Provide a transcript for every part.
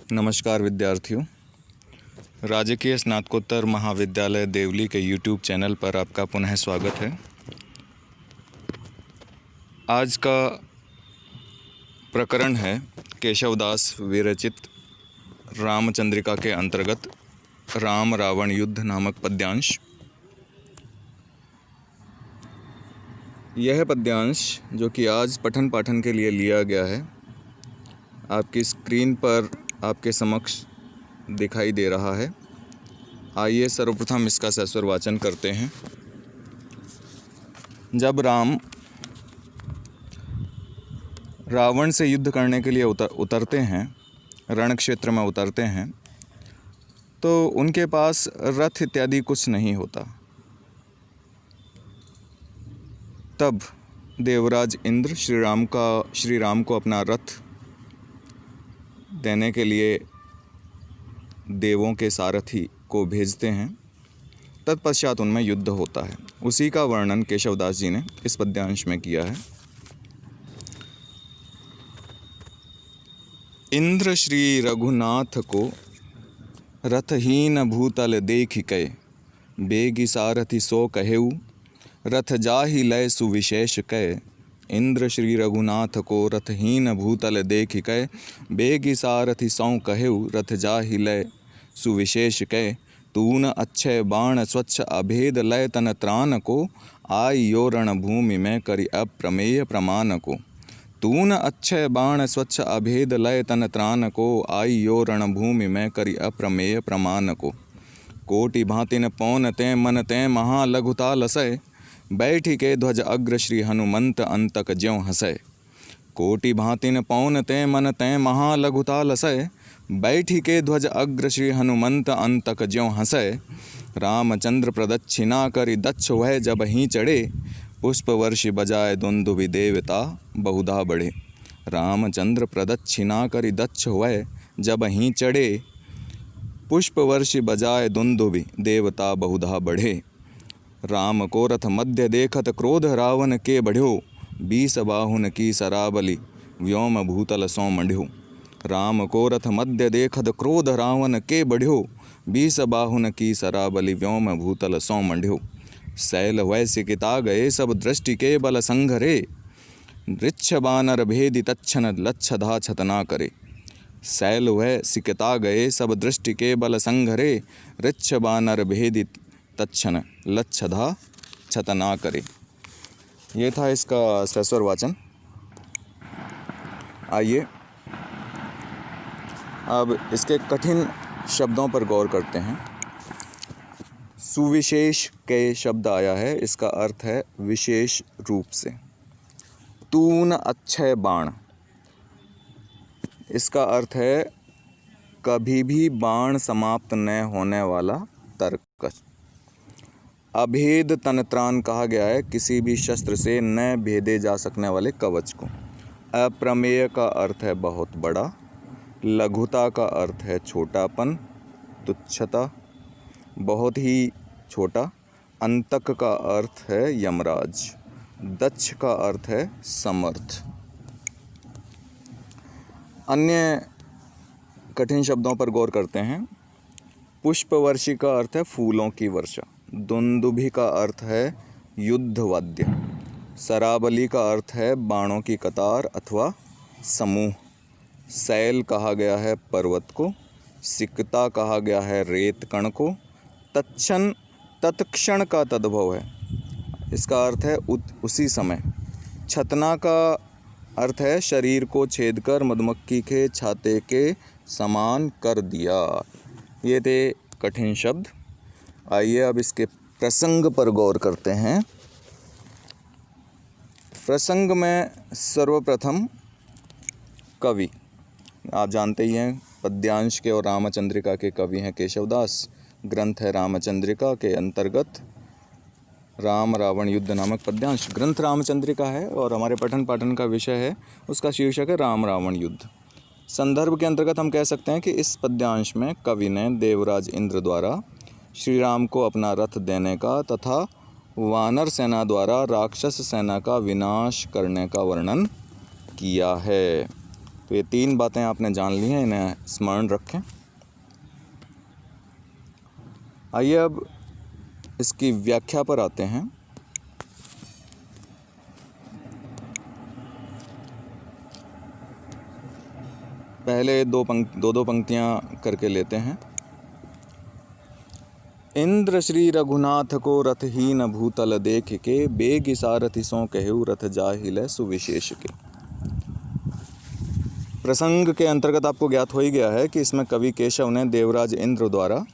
नमस्कार विद्यार्थियों। राजकीय स्नातकोत्तर महाविद्यालय देवली के YouTube चैनल पर आपका पुनः स्वागत है। आज का प्रकरण है केशवदास विरचित रामचंद्रिका के अंतर्गत राम रावण युद्ध नामक पद्यांश। यह पद्यांश जो कि आज पठन पाठन के लिए लिया गया है, आपकी स्क्रीन पर आपके समक्ष दिखाई दे रहा है। आइए सर्वप्रथम इसका सस्वर वाचन करते हैं। जब राम रावण से युद्ध करने के लिए उतरते हैं, रण क्षेत्र में उतरते हैं, तो उनके पास रथ इत्यादि कुछ नहीं होता। तब देवराज इंद्र श्री राम को अपना रथ देने के लिए देवों के सारथी को भेजते हैं। तत्पश्चात उनमें युद्ध होता है। उसी का वर्णन केशवदास जी ने इस पद्यांश में किया है। इंद्र श्री रघुनाथ को रथहीन भूतल देख कै, बेगी सारथि सो कहेऊ, रथ जाहि लय सुविशेष कै। इंद्र श्री रघुनाथ को रथहीन भूतल देख कै, बेगी सारथि सौ कहेऊ, रथ जाहि लय सुविशेष कै। तून अक्षय बाण स्वच्छ अभेद लय तन त्राण को, आई यो रणभूमि में करि अप्रमेय प्रमाण को। तून अक्षय बाण स्वच्छ अभेद लय तन त्राण को, आई यो रणभूमि में करि अप्रमेय प्रमाण को। कोटि भांतिन पौन ते मन ते महालघुता लसय, बैठी के ध्वज अग्र श्री हनुमंत अंतक ज्यों हसय। कोटि भांतिन पौन ते मन ते महालघुता लसय, बैठी के ध्वज अग्र श्री हनुमंत अंतक ज्यों हसय। रामचंद्र प्रदक्षिणा करि दक्ष वह जब ही चढ़े, पुष्प वर्षि बजाय दुंदुभि देवता बहुधा बढ़े। रामचंद्र प्रदक्षिणा करि दक्ष वह जब ही चढ़े, पुष्प वर्षि बजाय दुंदुभि देवता बहुधा बढ़े। राम को रथ मध्य देखत क्रोध रावण के बढ़्यो, 20 बाहुन की सराबली व्योम भूतल सो मंड्यो। राम को रथ मध्य देखत क्रोध रावण के बढ़्यो, 20 बाहुन की सराबली व्योम भूतल सो मंड्यो। शैल वै सिकिता गए सब दृष्टि के बल संघरे, ऋक्ष बानर भेदी तच्छन लच्छधा छतना करे। शैल वै सिकिता गए सब दृष्टि के बल संघरे, ऋक्ष बानर भेदी तच्छन लच्छधा छतना करे। ये था इसका सस्वर वाचन। आइए अब इसके कठिन शब्दों पर गौर करते हैं। सुविशेष के शब्द आया है, इसका अर्थ है विशेष रूप से। तून अक्षय बाण, इसका अर्थ है कभी भी बाण समाप्त न होने वाला तरकश। अभेद तनत्रान कहा गया है किसी भी शस्त्र से न भेदे जा सकने वाले कवच को। अप्रमेय का अर्थ है बहुत बड़ा। लघुता का अर्थ है छोटापन, तुच्छता, बहुत ही छोटा। अंतक का अर्थ है यमराज। दक्ष का अर्थ है समर्थ। अन्य कठिन शब्दों पर गौर करते हैं। पुष्पवर्षि का अर्थ है फूलों की वर्षा। दुंदुभि का अर्थ है युद्ध वाद्य। सराबली का अर्थ है बाणों की कतार अथवा समूह। शैल कहा गया है पर्वत को। सिकता कहा गया है रेत कण को। तत्क्षण तत्क्षण का तद्भव है, इसका अर्थ है उसी समय। छतना का अर्थ है शरीर को छेद कर मधुमक्खी के छाते के समान कर दिया। ये थे कठिन शब्द। आइए अब इसके प्रसंग पर गौर करते हैं। प्रसंग में सर्वप्रथम कवि, आप जानते ही हैं पद्यांश के और रामचंद्रिका के कवि हैं केशवदास। ग्रंथ है रामचंद्रिका के अंतर्गत राम रावण युद्ध नामक पद्यांश। ग्रंथ रामचंद्रिका है और हमारे पठन पाठन का विषय है, उसका शीर्षक है राम रावण युद्ध। संदर्भ के अंतर्गत हम कह सकते हैं कि इस पद्यांश में कवि ने देवराज इंद्र द्वारा श्री राम को अपना रथ देने का तथा वानर सेना द्वारा राक्षस सेना का विनाश करने का वर्णन किया है। तो ये 3 बातें आपने जान ली हैं, इन्हें स्मरण रखें। आइए अब इसकी व्याख्या पर आते हैं। पहले दो पंक्तियाँ करके लेते हैं। इंद्र श्री रघुनाथ को रथहीन भूतल देख के, बेग सारथि सो कहु रथ जाहिल सुविशेष के। प्रसंग के अंतर्गत आपको ज्ञात हो ही गया है कि इसमें कवि केशव ने देवराज इंद्र द्वारा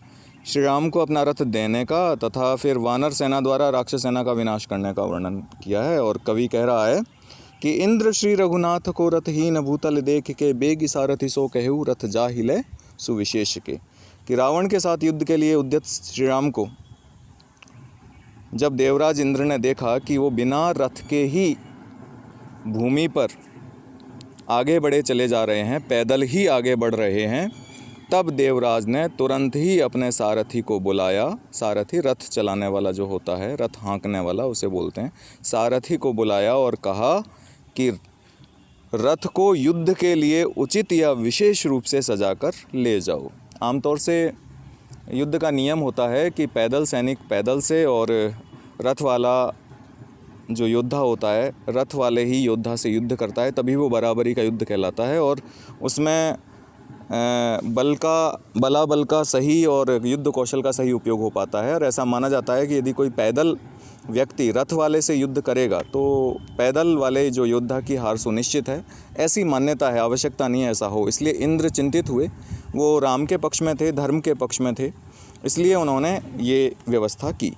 श्री राम को अपना रथ देने का तथा फिर वानर सेना द्वारा राक्षस सेना का विनाश करने का वर्णन किया है। और कवि कह रहा है कि इंद्र श्री रघुनाथ को रथहीन भूतल देख के, बेग सारथि सो कहु रथ जाहिल सुविशेष के। कि रावण के साथ युद्ध के लिए उद्यत श्री राम को जब देवराज इंद्र ने देखा कि वो बिना रथ के ही भूमि पर आगे बढ़े चले जा रहे हैं, पैदल ही आगे बढ़ रहे हैं, तब देवराज ने तुरंत ही अपने सारथी को बुलाया। सारथी रथ चलाने वाला जो होता है, रथ हाँकने वाला उसे बोलते हैं। सारथी को बुलाया और कहा कि रथ को युद्ध के लिए उचित या विशेष रूप से सजाकर ले जाओ। आमतौर से युद्ध का नियम होता है कि पैदल सैनिक पैदल से और रथ वाला जो योद्धा होता है, रथ वाले ही योद्धा से युद्ध करता है, तभी वो बराबरी का युद्ध कहलाता है। और उसमें बल का सही और युद्ध कौशल का सही उपयोग हो पाता है। और ऐसा माना जाता है कि यदि कोई पैदल व्यक्ति रथ वाले से युद्ध करेगा तो पैदल वाले जो योद्धा की हार सुनिश्चित है, ऐसी मान्यता है। आवश्यकता नहीं है ऐसा हो। इसलिए इंद्र चिंतित हुए, वो राम के पक्ष में थे, धर्म के पक्ष में थे, इसलिए उन्होंने ये व्यवस्था की।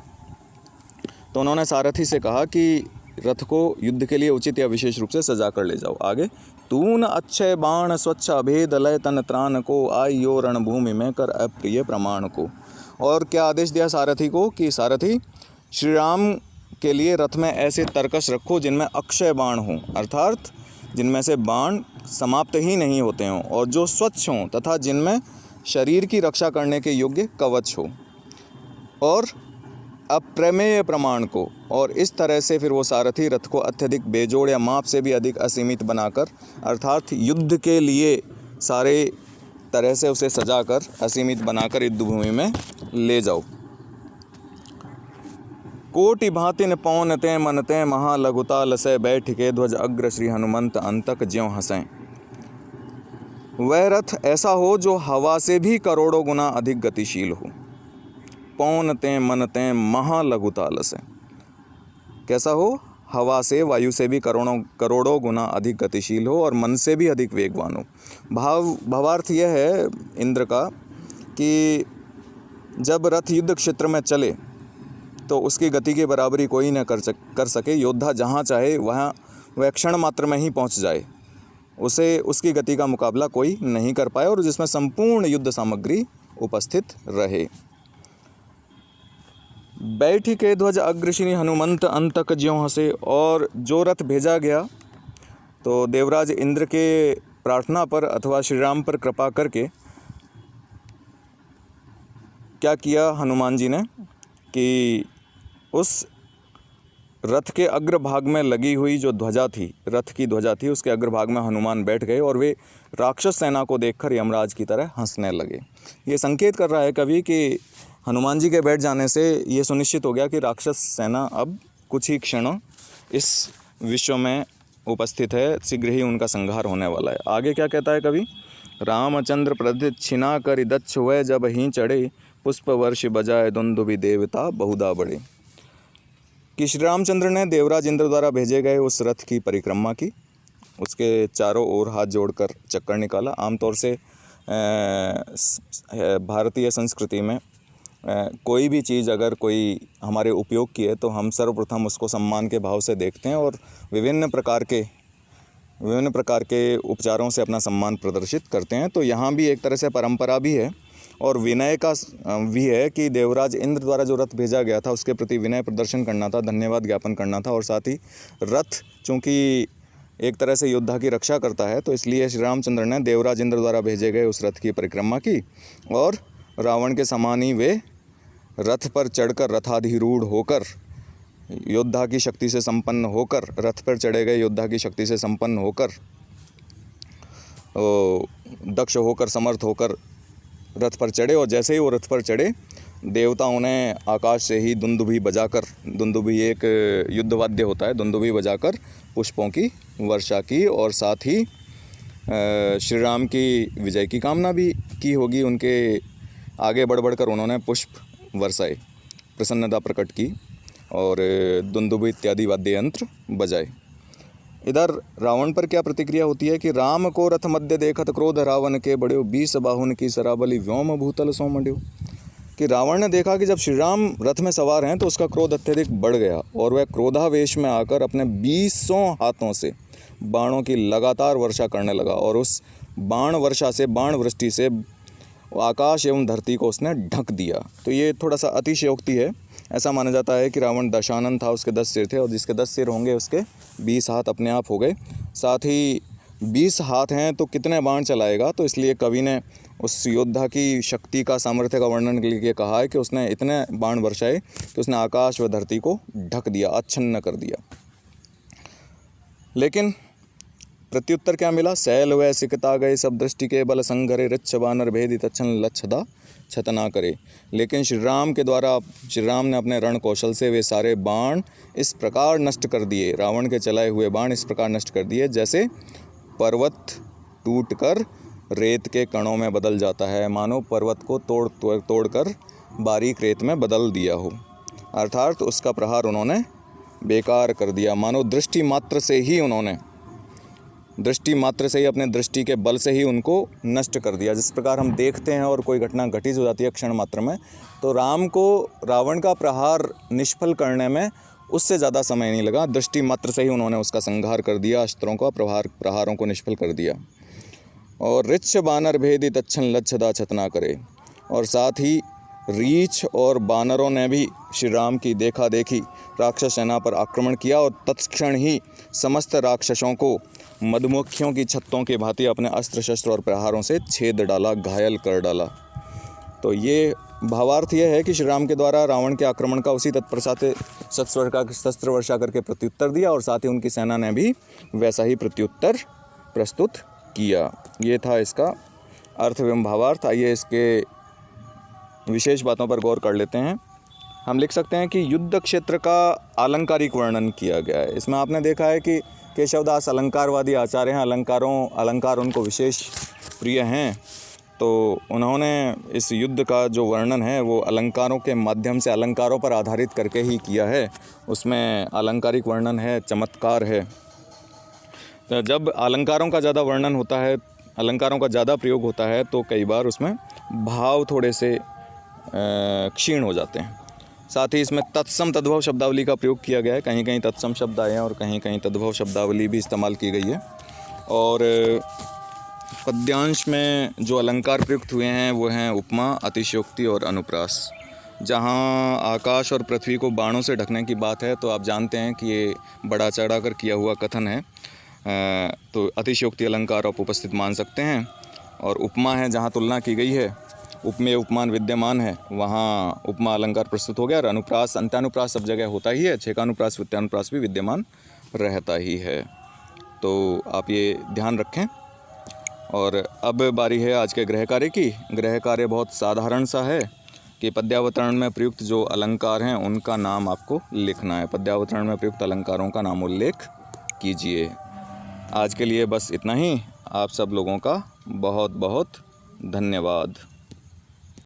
तो उन्होंने सारथी से कहा कि रथ को युद्ध के लिए उचित या विशेष रूप से सजा कर ले जाओ। आगे, तून अक्षय बाण स्वच्छ अभेद लय तन त्राण को, आइयो रणभूमि में कर अप्रिय प्रमाण को। और क्या आदेश दिया सारथी को कि सारथी श्री राम के लिए रथ में ऐसे तरकश रखो जिनमें अक्षय बाण हों, अर्थात जिनमें से बाण समाप्त ही नहीं होते हों, और जो स्वच्छ हों तथा जिनमें शरीर की रक्षा करने के योग्य कवच हो, और अप्रमेय प्रमाण को। और इस तरह से फिर वो सारथी रथ को अत्यधिक बेजोड़ या माप से भी अधिक असीमित बनाकर, अर्थात युद्ध के लिए सारे तरह से उसे सजाकर असीमित बनाकर युद्ध भूमि में ले जाओ। कोटि भातिन पौन ते मन ते, महालघुता लसय बैठ के, ध्वज अग्र श्री हनुमंत अंतक ज्यों हंसें। वह रथ ऐसा हो जो हवा से भी करोड़ों गुना अधिक गतिशील हो। पौन ते मन ते महालघुता लसय, कैसा हो? हवा से, वायु से भी करोड़ों गुना अधिक गतिशील हो और मन से भी अधिक वेगवान हो। भावार्थ यह है इंद्र का कि जब रथ युद्ध क्षेत्र में चले तो उसकी गति की बराबरी कोई न कर सके। योद्धा जहाँ चाहे वहाँ वह क्षण मात्र में ही पहुँच जाए, उसे उसकी गति का मुकाबला कोई नहीं कर पाए, और जिसमें संपूर्ण युद्ध सामग्री उपस्थित रहे। बैठी के ध्वज अग्र श्री हनुमंत अंतक ज्यों हंसे। और जो रथ भेजा गया तो देवराज इंद्र के प्रार्थना पर अथवा श्री राम पर कृपा करके क्या किया हनुमान जी ने कि उस रथ के अग्रभाग में लगी हुई जो ध्वजा थी, रथ की ध्वजा थी, उसके अग्रभाग में हनुमान बैठ गए और वे राक्षस सेना को देखकर यमराज की तरह हंसने लगे। ये संकेत कर रहा है कवि कि हनुमान जी के बैठ जाने से ये सुनिश्चित हो गया कि राक्षस सेना अब कुछ ही क्षणों इस विश्व में उपस्थित है, शीघ्र ही उनका संहार होने वाला है। आगे क्या कहता है कवि? रामचंद्र प्रथित छिना कर दक्ष हुए, जब ही चढ़े पुष्प वर्ष बजाए, दुंदुभि देवता बहुधा बड़े। कि श्री रामचंद्र ने देवराज इंद्र द्वारा भेजे गए उस रथ की परिक्रमा की, उसके चारों ओर हाथ जोड़कर चक्कर निकाला। आमतौर से भारतीय संस्कृति में कोई भी चीज़ अगर कोई हमारे उपयोग की है तो हम सर्वप्रथम उसको सम्मान के भाव से देखते हैं और विभिन्न प्रकार के उपचारों से अपना सम्मान प्रदर्शित करते हैं। तो यहाँ भी एक तरह से परंपरा भी है और विनय का भी है कि देवराज इंद्र द्वारा जो रथ भेजा गया था उसके प्रति विनय प्रदर्शन करना था, धन्यवाद ज्ञापन करना था। और साथ ही रथ चूँकि एक तरह से योद्धा की रक्षा करता है, तो इसलिए श्री रामचंद्र ने देवराज इंद्र द्वारा भेजे गए उस रथ की परिक्रमा की और रावण के समान ही वे रथ पर चढ़कर, रथाधिरूढ़ होकर, योद्धा की शक्ति से संपन्न होकर, रथ पर चढ़े गए योद्धा की शक्ति से संपन्न होकर दक्ष होकर समर्थ होकर रथ पर चढ़े, और जैसे ही वो रथ पर चढ़े देवताओं ने आकाश से ही दुंदुभी बजाकर, दुंदुभी एक युद्ध वाद्य होता है, दुंदुभी बजाकर पुष्पों की वर्षा की, और साथ ही श्री राम की विजय की कामना भी की होगी। उनके आगे बढ़ बढ़कर उन्होंने पुष्प वर्षाए, प्रसन्नता प्रकट की और दुंदुभी इत्यादि वाद्य यंत्र बजाए। इधर रावण पर क्या प्रतिक्रिया होती है कि राम को रथ मध्य देखत क्रोध रावण के बड़े 20 बाहुन की सराबली व्योम भूतल सो मंड्यो, कि रावण ने देखा कि जब श्री राम रथ में सवार हैं तो उसका क्रोध अत्यधिक बढ़ गया और वह क्रोधावेश में आकर अपने 20 हाथों से बाणों की लगातार वर्षा करने लगा, और उस बाण वर्षा से, बाण वृष्टि से आकाश एवं धरती को उसने ढक दिया। तो ये थोड़ा सा अतिशयोक्ति है। ऐसा माना जाता है कि रावण दशानन था, उसके 10 सिर थे, और जिसके 10 सिर होंगे उसके 20 हाथ अपने आप हो गए। साथ ही 20 हाथ हैं तो कितने बाण चलाएगा, तो इसलिए कवि ने उस योद्धा की शक्ति का, सामर्थ्य का वर्णन के लिए कहा है कि उसने इतने बाण वर्षाए कि उसने आकाश व धरती को ढक दिया, आच्छन्न कर दिया। लेकिन प्रत्युत्तर क्या मिला? सैल वै सिकता गए सब दृष्टि के बल संघरे, ऋच्छ बानर भेदी तच्छन लच्छदा छतना करे। लेकिन श्री राम के द्वारा, श्री राम ने अपने रण कौशल से वे सारे बाण इस प्रकार नष्ट कर दिए, रावण के चलाए हुए बाण इस प्रकार नष्ट कर दिए जैसे पर्वत टूटकर रेत के कणों में बदल जाता है, मानो पर्वत को तोड़कर बारीक रेत में बदल दिया हो। अर्थात उसका प्रहार उन्होंने बेकार कर दिया, मानो दृष्टि मात्र से ही अपने दृष्टि के बल से ही उनको नष्ट कर दिया। जिस प्रकार हम देखते हैं और कोई घटना घटित हो जाती है क्षण मात्र में, तो राम को रावण का प्रहार निष्फल करने में उससे ज़्यादा समय नहीं लगा, दृष्टि मात्र से ही उन्होंने उसका संहार कर दिया, अस्त्रों का प्रहारों को निष्फल कर दिया। और ऋच्छ बानर भेदी तच्छन लच्छदा छतना करे, और साथ ही रीछ और बानरों ने भी श्री राम की देखा देखी राक्षस सेना पर आक्रमण किया, और तत्क्षण ही समस्त राक्षसों को मधुमक्खियों की छत्तों के भांति अपने अस्त्र शस्त्र और प्रहारों से छेद डाला, घायल कर डाला। तो ये भावार्थ यह है कि श्री राम के द्वारा रावण के आक्रमण का उसी तत्परता से शस्त्र वर्षा करके प्रत्युत्तर दिया, और साथ ही उनकी सेना ने भी वैसा ही प्रत्युत्तर प्रस्तुत किया। ये था इसका अर्थ एवं भावार्थ। आइए इसके विशेष बातों पर गौर कर लेते हैं। हम लिख सकते हैं कि युद्ध क्षेत्र का अलंकारिक वर्णन किया गया है। इसमें आपने देखा है कि केशवदास अलंकारवादी आचार्य हैं, अलंकार उनको विशेष प्रिय हैं, तो उन्होंने इस युद्ध का जो वर्णन है वो अलंकारों के माध्यम से, अलंकारों पर आधारित करके ही किया है। उसमें अलंकारिक वर्णन है, चमत्कार है। तो जब अलंकारों का ज़्यादा वर्णन होता है, अलंकारों का ज़्यादा प्रयोग होता है, तो कई बार उसमें भाव थोड़े से क्षीण हो जाते हैं। साथ ही इसमें तत्सम तद्भव शब्दावली का प्रयोग किया गया है, कहीं कहीं तत्सम शब्द आए हैं और कहीं कहीं तद्भव शब्दावली भी इस्तेमाल की गई है। और पद्यांश में जो अलंकार प्रयुक्त हुए हैं वो हैं उपमा, अतिशयोक्ति और अनुप्रास। जहाँ आकाश और पृथ्वी को बाणों से ढकने की बात है तो आप जानते हैं कि ये बड़ा चढ़ा कर किया हुआ कथन है, तो अतिशयोक्ति अलंकार आप उपस्थित मान सकते हैं। और उपमा है जहाँ तुलना की गई है, उपमेय उपमान विद्यमान है, वहाँ उपमा अलंकार प्रस्तुत हो गया। और अनुप्रास, अंत्यानुप्रास सब जगह होता ही है, छेकानुप्रास वित्तानुप्रास भी विद्यमान रहता ही है, तो आप ये ध्यान रखें। और अब बारी है आज के गृह कार्य की। गृह कार्य बहुत साधारण सा है कि पद्यावतरण में प्रयुक्त जो अलंकार हैं उनका नाम आपको लिखना है। पद्यावतरण में प्रयुक्त अलंकारों का नाम उल्लेख कीजिए। आज के लिए बस इतना ही। आप सब लोगों का बहुत बहुत धन्यवाद।